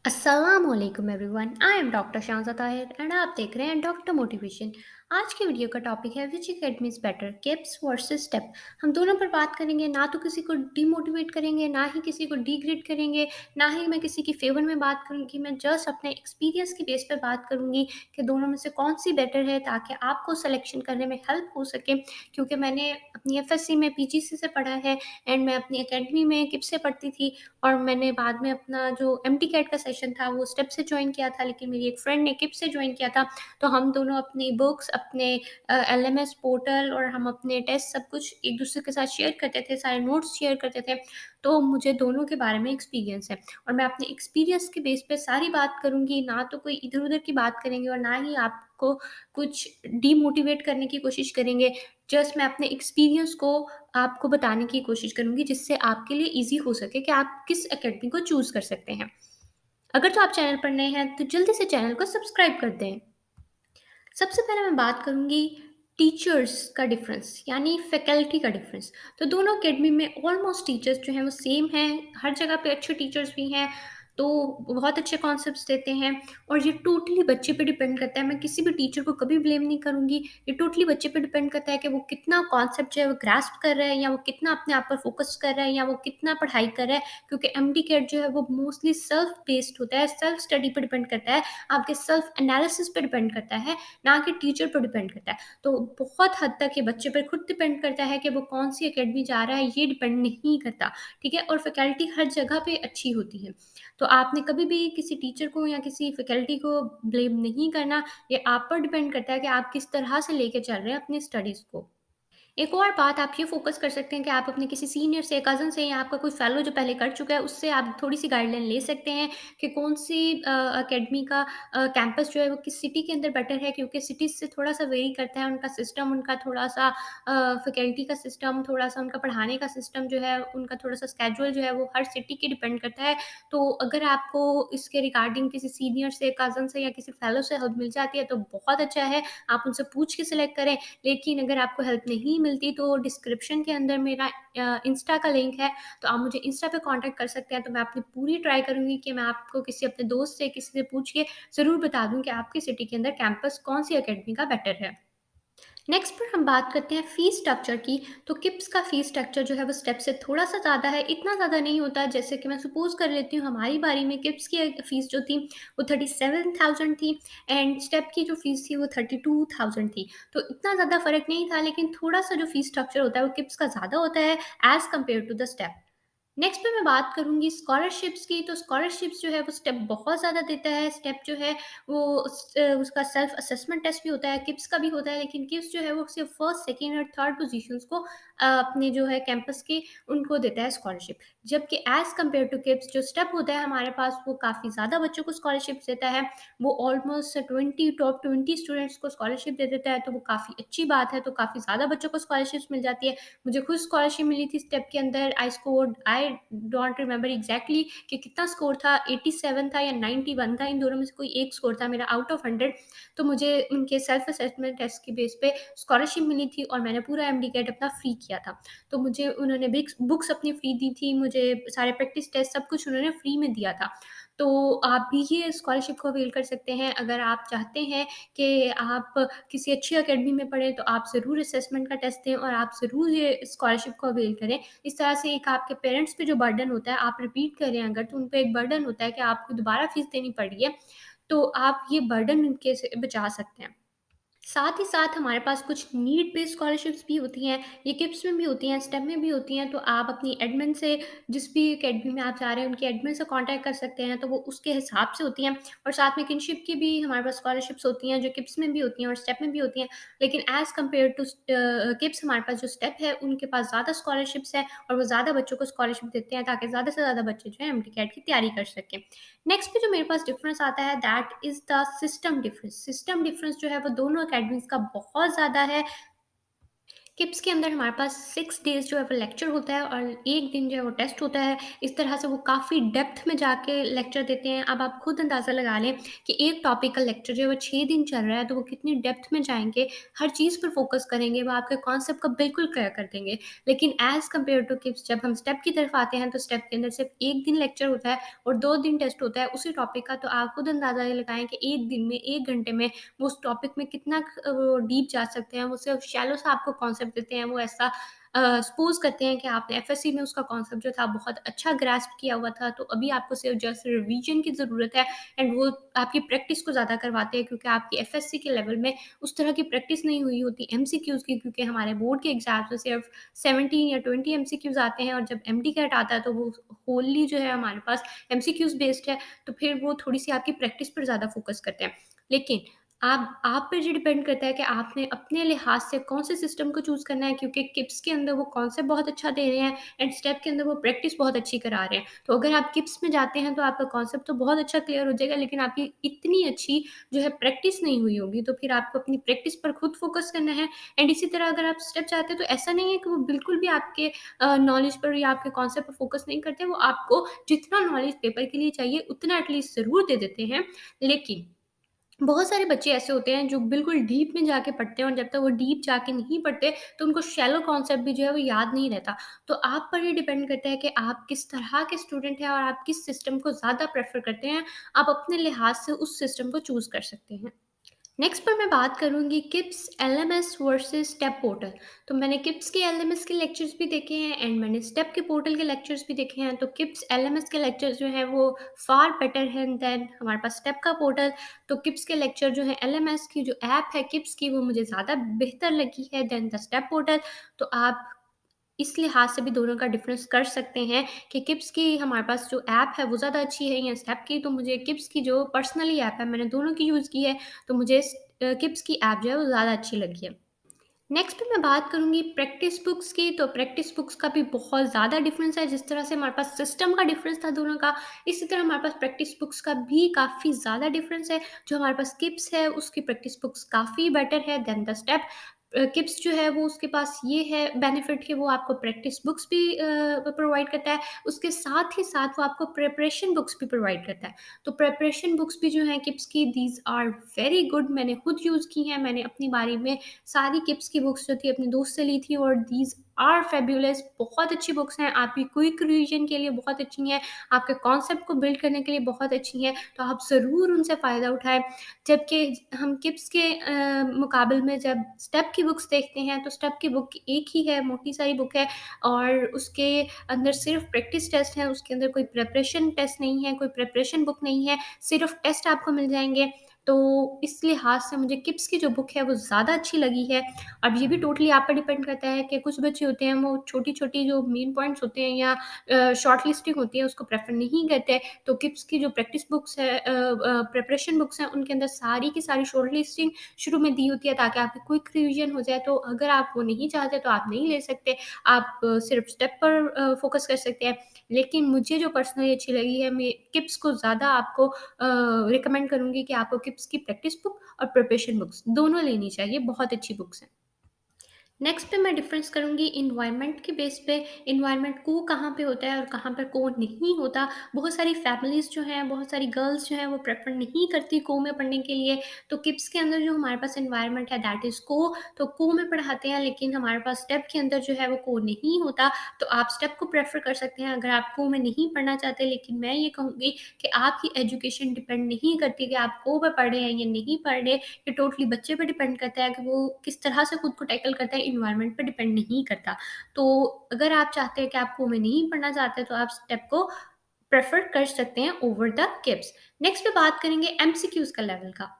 अस्सलामुअलैकुम everyone, I am doctor Shanza Tahir and आप देख रहे हैं डॉक्टर मोटिवेशन। आज की वीडियो का टॉपिक है which academy is better, KIPS versus STEP. हम दोनों पर बात करेंगे, ना तो किसी को डीमोटिवेट करेंगे, ना ही किसी को डिग्रेड करेंगे, ना ही मैं किसी की फेवर में बात करूंगी। मैं जस्ट अपने एक्सपीरियंस की बेस पर बात करूंगी कि दोनों में से कौन सी बेटर है, ताकि आपको सिलेक्शन करने में हेल्प हो सके। क्योंकि मैंने अपनी एफएससी में पीजीसी से पढ़ा है एंड मैं अपनी एकेडमी में किप्स से पढ़ती थी। और मैंने बाद में अपना जो एमटी कैट का सेशन था वो स्टेप से ज्वाइन किया था, लेकिन मेरी एक फ्रेंड ने किप से ज्वाइन किया था। तो हम दोनों अपनी बुक्स, अपने एलएमएस पोर्टल और हम अपने टेस्ट सब कुछ एक दूसरे के साथ शेयर करते थे, सारे नोट्स शेयर करते थे। तो मुझे दोनों के बारे में एक्सपीरियंस है और मैं अपने एक्सपीरियंस के बेस पे सारी बात करूंगी, ना तो कोई इधर उधर की बात करेंगे और ना ही आपको कुछ डीमोटिवेट करने की कोशिश करेंगे। जस्ट मैं अपने एक्सपीरियंस को आपको बताने की कोशिश करूँगी, जिससे आपके लिए ईज़ी हो सके कि आप किस अकेडमी को चूज़ कर सकते हैं। अगर तो आप चैनल पर नए हैं, तो जल्दी से चैनल को सब्सक्राइब कर दें। सबसे पहले मैं बात करूँगी टीचर्स का डिफ़रेंस, यानी फैकल्टी का डिफ़रेंस। तो दोनों अकेडमी में ऑलमोस्ट टीचर्स जो हैं वो सेम हैं, हर जगह पे अच्छे टीचर्स भी हैं, तो बहुत अच्छे कॉन्सेप्ट्स देते हैं। और ये टोटली बच्चे पे डिपेंड करता है, मैं किसी भी टीचर को कभी ब्लेम नहीं करूँगी। ये टोटली बच्चे पे डिपेंड करता है कि वो कितना कॉन्सेप्ट जो है वो ग्रास्प कर रहा है, या वो कितना अपने आप पर फ़ोकस कर रहा है, या वो कितना पढ़ाई कर रहा है। क्योंकि एमडी कैट जो है वो मोस्टली सेल्फ बेस्ड होता है, सेल्फ स्टडी पे डिपेंड करता है, आपके सेल्फ एनालिसिस पे डिपेंड करता है, ना कि टीचर पर डिपेंड करता है। तो बहुत हद तक ये बच्चे पर खुद डिपेंड करता है कि वो कौन-सी अकेडमी जा रहा है, ये डिपेंड नहीं करता, ठीक है? और फैकल्टी हर जगह पे अच्छी होती है। तो आपने कभी भी किसी टीचर को या किसी फैकल्टी को ब्लेम नहीं करना, ये आप पर डिपेंड करता है कि आप किस तरह से लेके चल रहे हैं अपनी स्टडीज़ को। एक और बात आप ये फ़ोकस कर सकते हैं कि आप अपने किसी सीनियर से, कज़न से, या आपका कोई फ़ेलो जो पहले कर चुका है, उससे आप थोड़ी-सी गाइडलाइन ले सकते हैं कि कौन-सी अकेडमी का कैंपस जो है वो किस सिटी के अंदर बेटर है, क्योंकि सिटीज़ से थोड़ा-सा वेरी करता है उनका सिस्टम, उनका थोड़ा-सा फैकल्टी का सिस्टम, थोड़ा-सा उनका पढ़ाने का सिस्टम जो है, उनका थोड़ा-सा स्केड्यूल जो है वो हर सिटी के डिपेंड करता है। तो अगर आपको इसके रिगार्डिंग किसी सीनियर से, कज़न से या किसी फ़ेलो से हेल्प मिल जाती है तो बहुत अच्छा है, आप उनसे पूछ के सिलेक्ट करें। लेकिन अगर आपको हेल्प नहीं मिलती तो डिस्क्रिप्शन के अंदर मेरा इंस्टा का लिंक है, तो आप मुझे इंस्टा पे कांटेक्ट कर सकते हैं। तो मैं अपनी पूरी ट्राई करूँगी कि मैं आपको किसी अपने दोस्त से, किसी से पूछ के ज़रूर बता दूँ कि आपकी सिटी के अंदर कैंपस कौन-सी अकेडमी का बेटर है। नेक्स्ट पर हम बात करते हैं फ़ीस स्ट्रक्चर की। तो किप्स का फ़ीस स्ट्रक्चर जो है वो स्टेप से थोड़ा-सा ज़्यादा है, इतना ज़्यादा नहीं होता। जैसे कि मैं सपोज़ कर लेती हूँ, हमारी बारी में किप्स की फ़ीस जो थी वो 37,000 थी एंड स्टेप की जो फ़ीस थी वो 32,000 थी। तो इतना ज़्यादा फ़र्क नहीं था, लेकिन थोड़ा-सा जो फ़ीस स्ट्रक्चर होता है वो किप्स का ज़्यादा होता है as compare to the step. Next पे मैं बात करूँगी स्कॉलरशिप्स की। तो स्कॉलरशिप्स जो है वो स्टेप बहुत ज़्यादा देता है। स्टेप जो है वो उसका सेल्फ असेसमेंट टेस्ट भी होता है, किप्स का भी होता है, लेकिन किप्स जो है वो सिर्फ फर्स्ट, सेकंड और थर्ड पोजीशंस को अपने जो है कैंपस के, उनको देता है स्कॉलरशिप। जबकि एज़ कम्पेयर टू किप्स जो स्टेप होता है हमारे पास, वो काफ़ी ज़्यादा बच्चों को स्कॉलरशिप देता है। वो ऑलमोस्ट 20 टॉप 20 स्टूडेंट्स को स्कॉलरशिप दे देता है, तो वो काफ़ी अच्छी बात है। तो काफ़ी ज़्यादा बच्चों को स्कॉलरशिप्स मिल जाती है। मुझे खुद स्कॉलरशिप मिली थी स्टेप के अंदर। आई डोंट रिमेंबर एग्ज़ैक्टली कि कितना स्कोर था, 87 था या 91 था, इन दोनों में से कोई एक स्कोर था मेरा आउट ऑफ 100। तो मुझे उनके सेल्फ असेसमेंट टेस्ट के बेस पे स्कॉलरशिप मिली थी और मैंने पूरा एमडी-कैट अपना फ्री किया था। तो मुझे उन्होंने बिक्स बुक्स अपनी फ्री दी थी, मुझे सारे प्रैक्टिस टेस्ट सब कुछ उन्होंने फ्री में दिया था। तो आप भी ये स्कॉलरशिप को अवेल कर सकते हैं। अगर आप चाहते हैं कि आप किसी अच्छी अकेडमी में पढ़ें, तो आप ज़रूर असेसमेंट का टेस्ट दें और आप ज़रूर ये स्कॉलरशिप को अवेल करें। इस तरह से एक आपके पेरेंट्स पे जो बर्डन होता है, आप रिपीट कर रहे हैं अगर, तो उन पे एक बर्डन होता है कि आपको दोबारा फ़ीस देनी पड़ रही है, तो आप ये बर्डन उनके से बचा सकते हैं। साथ ही साथ हमारे पास कुछ नीड बेस्ड स्कॉलरशिप्स भी होती हैं, ये किप्स में भी होती हैं, स्टेम में भी होती हैं। तो आप अपनी एडमिन से, जिस भी अकेडमी में आप जा रहे हैं, उनकी एडमिन से कॉन्टैक्ट कर सकते हैं, तो वो उसके हिसाब से होती हैं। और साथ में किनशिप की भी हमारे पास स्कॉलरशिप्स होती हैं, जो किप्स में भी होती हैं और स्टेप में भी होती हैं। लेकिन एज़ कम्पेयर टू किप्स, हमारे पास जो स्टेप है, उनके पास ज़्यादा स्कॉलरशिप्स हैं और वो ज़्यादा बच्चों को स्कॉलरशिप देते हैं, ताकि ज़्यादा से ज़्यादा बच्चे जो हैं एमटीकैट की तैयारी कर सकें। नेक्स्ट पे जो मेरे पास डिफरेंस आता है, that is the system difference. System difference जो है वो दोनों अकेडमीज़ का बहुत ज़्यादा है। किप्स के अंदर हमारे पास 6 डेज़ जो है वो लेक्चर होता है और 1 दिन जो है वो टेस्ट होता है। इस तरह से वो काफ़ी डेप्थ में जाके लेक्चर देते हैं। अब आप खुद अंदाज़ा लगा लें कि एक टॉपिक का लेक्चर जो है वो 6 दिन चल रहा है, तो वो कितनी डेप्थ में जाएँगे, हर चीज़ पर फ़ोकस करेंगे, वो आपके कॉन्सेप्ट को बिल्कुल क्लियर कर देंगे। लेकिन एज़ कम्पेयर टू किप्स जब हम स्टेप की तरफ आते हैं, तो स्टेप के अंदर सिर्फ़ 1 दिन लेक्चर होता है और 2 दिन टेस्ट होता है उसी टॉपिक का। तो आप खुद अंदाज़ा ये लगाएँ कि 1 दिन में, 1 घंटे में वो उस टॉपिक में कितना वो डीप जा सकते हैं, वो सिर्फ़ शैलो सा आपको कॉन्सेप्ट देते हैं, वो ऐसा सपोज़ करते हैं कि आपने एफएससी में उसका कॉन्सेप्ट जो था बहुत अच्छा ग्रास्प किया हुआ था, तो अभी आपको सिर्फ़ जस्ट रिवीजन की ज़रूरत है एंड वो आपकी प्रैक्टिस को ज़्यादा करवाते हैं क्योंकि आपकी एफएससी के लेवल में उस तरह की प्रैक्टिस नहीं हुई होती एमसीक्यूज़ की, क्योंकि हमारे बोर्ड के एग्ज़ाम्स में सिर्फ़ 17 या 20 एमसीक्यूज़ आते हैं और जब एमडीकैट आता है तो वो होलली जो है हमारे पास एमसीक्यूज़ बेस्ड है, तो फिर वो थोड़ी-सी आपकी प्रैक्टिस पर ज़्यादा फ़ोकस करते हैं। लेकिन आप पे जो डिपेंड करता है कि आपने अपने लिहाज से कौन-से सिस्टम को चूज़ करना है, क्योंकि किप्स के अंदर वो कॉन्सेप्ट बहुत अच्छा दे रहे हैं एंड स्टेप के अंदर वो प्रैक्टिस बहुत अच्छी करा रहे हैं। तो अगर आप किप्स में जाते हैं तो आपका कॉन्सेप्ट तो बहुत अच्छा क्लियर हो जाएगा, लेकिन आपकी इतनी अच्छी जो है प्रैक्टिस नहीं हुई होगी, तो फिर आपको अपनी प्रैक्टिस पर खुद फ़ोकस करना है। एंड इसी तरह अगर आप स्टेप चाहते हैं तो ऐसा नहीं है कि वो बिल्कुल भी आपके नॉलेज पर या आपके कॉन्सेप्ट पर फ़ोकस नहीं करते, वो आपको जितना नॉलेज पेपर के लिए चाहिए उतना एटलीस्ट ज़रूर दे देते हैं। लेकिन बहुत सारे बच्चे ऐसे होते हैं जो बिल्कुल डीप में जाके पढ़ते हैं और जब तक वो डीप जाके नहीं पढ़ते, तो उनको शैलो कॉन्सेप्ट भी जो है वो याद नहीं रहता। तो आप पर ये डिपेंड करता है कि आप किस तरह के स्टूडेंट हैं और आप किस सिस्टम को ज़्यादा प्रेफ़र करते हैं। आप अपने लिहाज से उस सिस्टम को चूज़ कर सकते हैं। नेक्स्ट पर मैं बात करूँगी KIPS LMS versus step portal. तो मैंने किप्स के एलएमएस के लेक्चर्स भी देखे हैं एंड मैंने स्टेप के पोर्टल के लेक्चर्स भी देखे हैं। तो किप्स एलएमएस के लेक्चर्स जो हैं वो फार बेटर हैं देन हमारे पास स्टेप का पोर्टल। तो किप्स के लेक्चर जो हैं, एलएमएस की जो ऐप है किप्स की, वो मुझे ज़्यादा बेहतर लगी है देन द स्टेप पोर्टल। तो आप इस लिहाज से भी दोनों का डिफ़रेंस कर सकते हैं कि किप्स की हमारे पास जो ऐप है वो ज़्यादा अच्छी है या स्टेप की। तो मुझे किप्स की जो पर्सनली ऐप है, मैंने दोनों की यूज़ की है, तो मुझे किप्स की ऐप जो है वो ज़्यादा अच्छी लगी है। नेक्स्ट पे मैं बात करूँगी प्रैक्टिस बुक्स की। तो प्रैक्टिस बुक्स का भी बहुत ज़्यादा डिफ़रेंस है, जिस तरह से हमारे पास सिस्टम का डिफ़रेंस था दोनों का, इसी तरह हमारे पास प्रैक्टिस बुक्स का भी काफ़ी ज़्यादा डिफ़रेंस है। जो हमारे पास किप्स है, उसकी प्रैक्टिस बुक्स काफ़ी बेटर है देन द स्टेप। किप्स जो है वो उसके पास ये है बेनिफिट कि वो आपको प्रैक्टिस बुक्स भी प्रोवाइड करता है, उसके साथ ही साथ वो आपको प्रिपरेशन बुक्स भी प्रोवाइड करता है। तो प्रिपरेशन बुक्स भी जो हैं किप्स की, दीज़ आर वेरी गुड। मैंने खुद यूज़ की हैं, मैंने अपनी बारी में सारी किप्स की बुक्स जो थी अपने दोस्त से ली थी और दीज़ आर फैबुलस, बहुत अच्छी बुक्स हैं, आपकी क्विक रिवीजन के लिए बहुत अच्छी हैं, आपके कॉन्सेप्ट को बिल्ड करने के लिए बहुत अच्छी हैं, तो आप ज़रूर उनसे फ़ायदा उठाएँ। जबकि हम किप्स के मुकाबले में जब स्टेप की बुक्स देखते हैं, तो स्टेप की बुक एक ही है, मोटी सारी बुक है और उसके अंदर सिर्फ़ प्रैक्टिस टेस्ट हैं, उसके अंदर कोई प्रिपरेशन टेस्ट नहीं है, कोई प्रिपरेशन बुक नहीं है, सिर्फ़ टेस्ट आपको मिल जाएँगे। तो इस लिहाज से मुझे किप्स की जो बुक है वो ज़्यादा अच्छी लगी है। अब ये भी टोटली आप पर डिपेंड करता है कि कुछ बच्चे होते हैं वो छोटी-छोटी जो मेन पॉइंट्स होते हैं या शॉर्ट लिस्टिंग होती है उसको प्रेफ़र नहीं करते। तो किप्स की जो प्रैक्टिस बुक्स है प्रिपरेशन बुक्स हैं, उनके अंदर सारी की सारी शॉर्ट लिस्टिंग शुरू में दी होती है ताकि आपकी क्विक रिवीजन हो जाए। तो अगर आप वो नहीं चाहते तो आप नहीं ले सकते। आप सिर्फ़ स्टेप पर फ़ोकस कर सकते हैं। लेकिन मुझे जो पर्सनली अच्छी लगी है, मैं किप्स को ज़्यादा आपको रिकमेंड करूँगी कि आपको किप्स की प्रैक्टिस बुक और प्रिपरेशन बुक्स दोनों लेनी चाहिए, बहुत अच्छी बुक्स हैं। नेक्स्ट पे मैं डिफ़रेंस करूँगी एनवायरनमेंट के बेस पे, एनवायरनमेंट को कहाँ पे होता है और कहाँ पर को नहीं होता। बहुत सारी फैमिलीज़ जो हैं, बहुत सारी गर्ल्स जो हैं वो प्रेफ़र नहीं करती को में पढ़ने के लिए। तो किप्स के अंदर जो हमारे पास एनवायरनमेंट है दैट इज़ को, तो को में पढ़ाते हैं, लेकिन हमारे पास स्टेप के अंदर जो है वो को नहीं होता। तो आप स्टेप को प्रेफ़र कर सकते हैं अगर आप को में नहीं पढ़ना चाहते। लेकिन मैं ये कहूँगी कि आपकी एजुकेशन डिपेंड नहीं करती कि आप को में पढ़ रहे हैं या नहीं पढ़ रहे। ये टोटली बच्चे पे डिपेंड करता है कि वो किस तरह से खुद को टैकल करता है, एनवायरनमेंट पे डिपेंड नहीं करता। तो अगर आप चाहते हैं कि आप को में नहीं पढ़ना चाहते तो आप स्टेप को प्रेफ़र कर सकते हैं ओवर द किप्स। नेक्स्ट पे बात करेंगे एमसीक्यूज़ का लेवल का।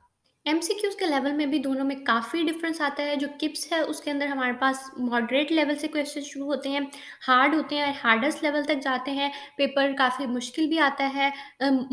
एमसीक्यूज़ के लेवल में भी दोनों में काफ़ी डिफ़रेंस आता है। जो किप्स है उसके अंदर हमारे पास मॉडरेट लेवल से क्वेश्चन शुरू होते हैं, हार्ड होते हैं, हार्डेस्ट लेवल तक जाते हैं, पेपर काफ़ी मुश्किल भी आता है।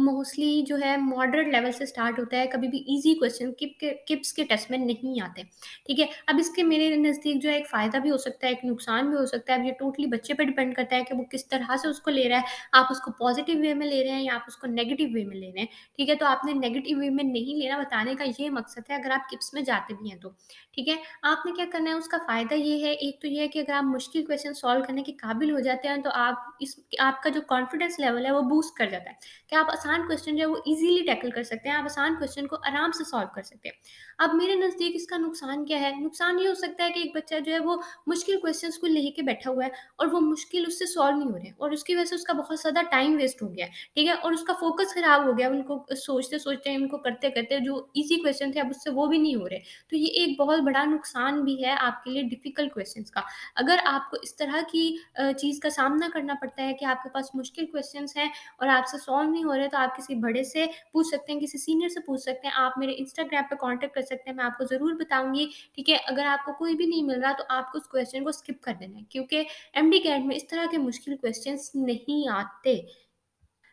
मोस्टली जो है मॉडरेट लेवल से स्टार्ट होता है, कभी भी ईज़ी क्वेश्चन किप्स के टेस्ट में नहीं आते, ठीक है? अब इसके मेरे नज़दीक जो है एक फ़ायदा भी हो सकता है, एक नुकसान भी हो सकता है। अब ये टोटली बच्चे पे डिपेंड करता है कि वो किस तरह से उसको ले रहा है। आप उसको पॉज़िटिव वे में ले रहे हैं या आप उसको नेगेटिव वे में ले रहे हैं, ठीक है? तो आपने नेगेटिव वे में नहीं लेना, बताने का ये ये मकसद है अगर आप किप्स में जाते भी हैं तो, ठीक है? आपने क्या करना है उसका फ़ायदा ये है, एक तो ये है कि अगर आप मुश्किल क्वेश्चन सॉल्व करने के काबिल हो जाते हैं तो आपका जो कॉन्फिडेंस लेवल है वो बूस्ट कर जाता है, कि आप आसान क्वेश्चन जो है वो ईज़िली टैकल कर सकते हैं, आप आसान क्वेश्चन को आराम से सॉल्व कर सकते हैं। अब मेरे नज़दीक इसका नुकसान क्या है? नुकसान ये हो सकता है कि एक बच्चा जो है वो मुश्किल क्वेश्चंस को लेके बैठा हुआ है और वो मुश्किल उससे सॉल्व नहीं हो रहे हैं और उसकी वजह से उसका बहुत ज़्यादा टाइम वेस्ट हो गया है, ठीक है? और उसका फ़ोकस खराब हो गया, उनको सोचते-सोचते, उनको करते-करते जो ईज़ी क्वेश्चन थे अब उससे वो भी नहीं हो रहे। तो ये एक बहुत बड़ा नुकसान भी है आपके लिए डिफ़िकल्ट क्वेश्चंस का। अगर आपको इस तरह की चीज़ का सामना करना पड़ता है कि आपके पास मुश्किल क्वेश्चंस हैं और आपसे सॉल्व नहीं हो रहे, तो आप किसी बड़े से पूछ सकते हैं, किसी सीनियर से पूछ सकते हैं। आप मेरे इंस्टाग्राम पे कॉन्टैक्ट कर सकते हैं, मैं आपको ज़रूर बताऊँगी, ठीक है? अगर आपको कोई भी नहीं मिल रहा, तो आपको उस क्वेश्चन को स्किप कर देना है, क्योंकि एमडी कैट में इस तरह के मुश्किल क्वेश्चंस नहीं आते।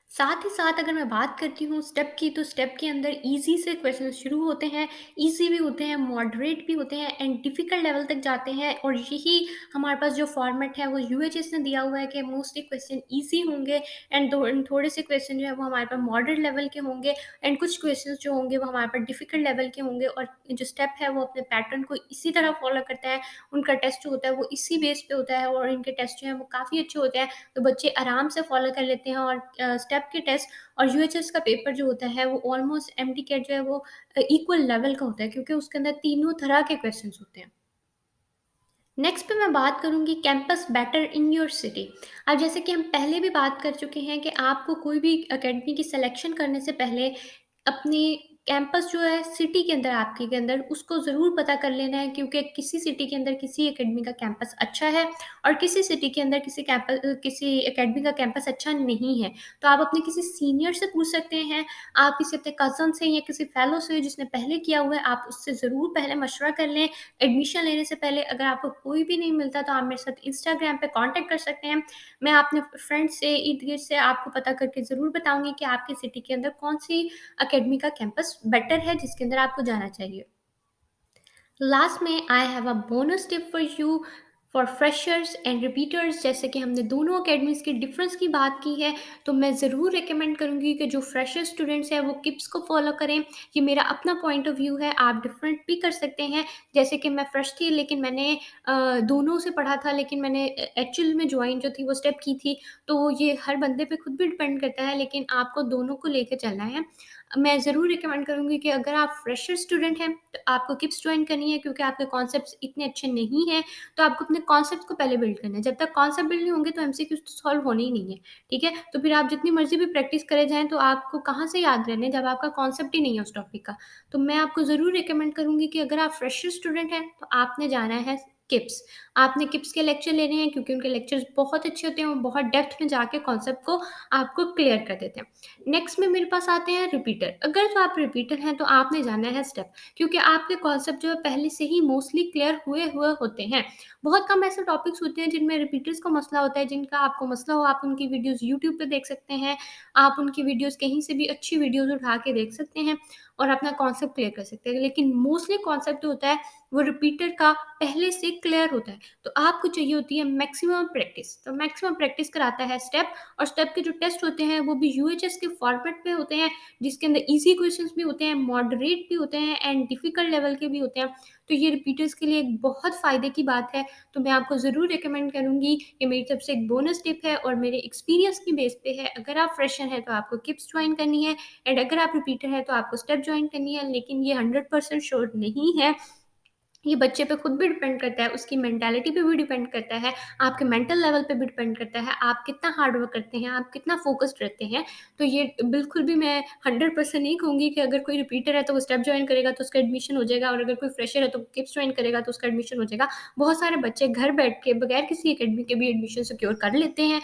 साथ ही साथ अगर मैं बात करती हूँ स्टेप की, तो स्टेप के अंदर ईज़ी से क्वेश्चन शुरू होते हैं, ईज़ी भी होते हैं, मॉडरेट भी होते हैं एंड डिफ़िकल्ट लेवल तक जाते हैं, और यही हमारे पास जो फॉर्मेट है वो यूएचएस ने दिया हुआ है कि मोस्टली क्वेश्चन ईज़ी होंगे एंड थोड़े से क्वेश्चन जो है वो हमारे पास मॉडरेट लेवल के होंगे एंड कुछ क्वेश्चंस जो होंगे वो हमारे पास डिफ़िकल्ट लेवल के होंगे, और जो स्टेप है वो अपने पैटर्न को इसी तरह फॉलो करता है। उनका टेस्ट जो होता है वो इसी बेस पे होता है और इनके टेस्ट जो हैं वो काफ़ी अच्छे होते हैं। तो बच्चे आराम से फॉलो कर लेते हैं, और स्टेप के टेस्ट और यूएचएस का पेपर जो होता है वो ऑलमोस्ट एमटीकेट जो है वो इक्वल लेवल का होता है, क्योंकि उसके अंदर तीनों तरह के क्वेश्चंस होते हैं। नेक्स्ट पे मैं बात करूँगी campus better in your city. अब जैसे कि हम पहले भी बात कर चुके हैं कि आपको कोई भी अकेडमी की सिलेक्शन करने से पहले अपनी कैंपस जो है सिटी के अंदर, आपके के अंदर उसको ज़रूर पता कर लेना है, क्योंकि किसी सिटी के अंदर किसी एकेडमी का कैंपस अच्छा है और किसी सिटी के अंदर किसी एकेडमी का कैंपस अच्छा नहीं है। तो आप अपने किसी सीनियर से पूछ सकते हैं, आप किसी अपने कज़न से या किसी फेलो से जिसने पहले किया हुआ है, आप उससे ज़रूर पहले मशवरा कर लें। एडमिशन लेने से पहले अगर आपको कोई भी नहीं मिलता, तो आप मेरे साथ इंस्टाग्राम पे कॉन्टैक्ट कर सकते हैं। मैं अपने फ्रेंड से, इर्द-गिर्द से आपको पता करके ज़रूर बताऊँगी कि आपकी सिटी के अंदर कौन-सी अकेडमी का कैंपस बेटर है, जिसके अंदर आपको जाना चाहिए। लास्ट में I have a bonus tip for you for freshers and repeaters. जैसे कि हमने दोनों अकेडमीज़ के डिफरेंस की बात की है, तो मैं ज़रूर रिकमेंड करूँगी कि जो फ्रेशर स्टूडेंट्स हैं वो किप्स को फॉलो करें। ये मेरा अपना पॉइंट ऑफ व्यू है, आप डिफरेंट भी कर सकते हैं। जैसे कि मैं फ्रेश थी, लेकिन मैंने दोनों से पढ़ा था, लेकिन मैंने एक्चुअल में ज्वाइन जो थी वो स्टेप की थी। तो ये हर बंदे पे खुद भी डिपेंड करता है, लेकिन आपको दोनों को लेके चलना है। मैं ज़रूर रिकमेंड करूँगी कि अगर आप फ्रेशर स्टूडेंट हैं, तो आपको किप्स जॉइन करनी है, क्योंकि आपके कॉन्सेप्ट्स इतने अच्छे नहीं हैं, तो आपको अपने कॉन्सेप्ट्स को पहले बिल्ड करना है। जब तक कॉन्सेप्ट बिल्ड नहीं होंगे, तो एमसीक्यूज़ तो सॉल्व होने ही नहीं है, ठीक है? तो फिर आप जितनी मर्ज़ी भी प्रैक्टिस करे जाएँ, तो आपको कहाँ से याद रहने जब आपका कॉन्सेप्ट ही नहीं है उस टॉपिक का। तो मैं आपको ज़रूर रिकमेंड करूँगी कि अगर आप फ्रेशर स्टूडेंट हैं, तो आपने जाना है किप्स। आपने किप्स के लेक्चर लेने हैं, क्योंकि उनके लेक्चर्स बहुत अच्छे होते हैं और बहुत डेप्थ में जाके कॉन्सेप्ट को आपको क्लियर कर देते हैं। नेक्स्ट में मेरे पास आते हैं रिपीटर। अगर तो आप रिपीटर हैं, तो आपने जाना है स्टेप, क्योंकि आपके कॉन्सेप्ट जो है पहले से ही मोस्टली क्लियर हुए हुए होते हैं। बहुत कम ऐसे टॉपिक्स होते हैं जिनमें रिपीटर्स को मसला होता है, जिनका आपको मसला हो, आप उनकी वीडियोज़ यूट्यूब पे देख सकते हैं, आप उनकी वीडियोज़ कहीं से भी अच्छी वीडियोज़ उठा के देख सकते हैं और अपना कॉन्सेप्ट क्लियर कर सकते हैं। लेकिन मोस्टली कॉन्सेप्ट जो होता है, वो रिपीटर का पहले से क्लियर होता है। तो आपको चाहिए होती है मैक्सिमम प्रैक्टिस। तो मैक्सिमम प्रैक्टिस कराता है स्टेप, और स्टेप के जो टेस्ट होते हैं वो भी यूएचएस के फॉर्मेट में होते हैं, जिसके अंदर ईज़ी क्वेश्चंस भी होते हैं, मॉडरेट भी होते हैं एंड डिफ़िकल्ट लेवल के भी होते हैं। तो ये रिपीटर्स के लिए एक बहुत फ़ायदे की बात है। तो मैं आपको ज़रूर रिकमेंड करूँगी, ये मेरी तरफ से एक बोनस टिप है और मेरे एक्सपीरियंस की बेस पे है। अगर आप फ्रेशर हैं, तो आपको किप्स जॉइन करनी है एंड अगर आप रिपीटर हैं, तो आपको स्टेप जॉइन करनी है। लेकिन ये 100% श्योर नहीं है, ये बच्चे पे खुद भी डिपेंड करता है, उसकी मेंटालिटी पे भी डिपेंड करता है, आपके मेंटल लेवल पे भी डिपेंड करता है, आप कितना हार्ड वर्क करते हैं, आप कितना फ़ोकस्ड रहते हैं। तो ये बिल्कुल भी मैं 100% नहीं कहूँगी कि अगर कोई रिपीटर है तो वो स्टेप जॉइन करेगा तो उसका एडमिशन हो जाएगा, और अगर कोई फ्रेशर है तो वो किप्स जॉइन करेगा तो उसका एडमिशन हो जाएगा। बहुत सारे बच्चे घर बैठ के बगैर किसी अकेडमी के भी एडमिशन सिक्योर कर लेते हैं,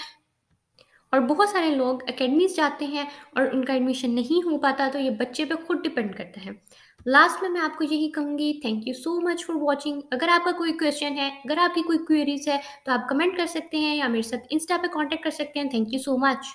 और बहुत सारे लोग अकेडमीज़ जाते हैं और उनका एडमिशन नहीं हो पाता, तो ये बच्चे पे खुद डिपेंड करता है। लास्ट में मैं आपको यही कहूँगी, thank you so much for watching. अगर आपका कोई क्वेश्चन है, अगर आपकी कोई क्वेरीज़ है, तो आप कमेंट कर सकते हैं या मेरे साथ इंस्टा पे कॉन्टैक्ट कर सकते हैं। Thank you so much.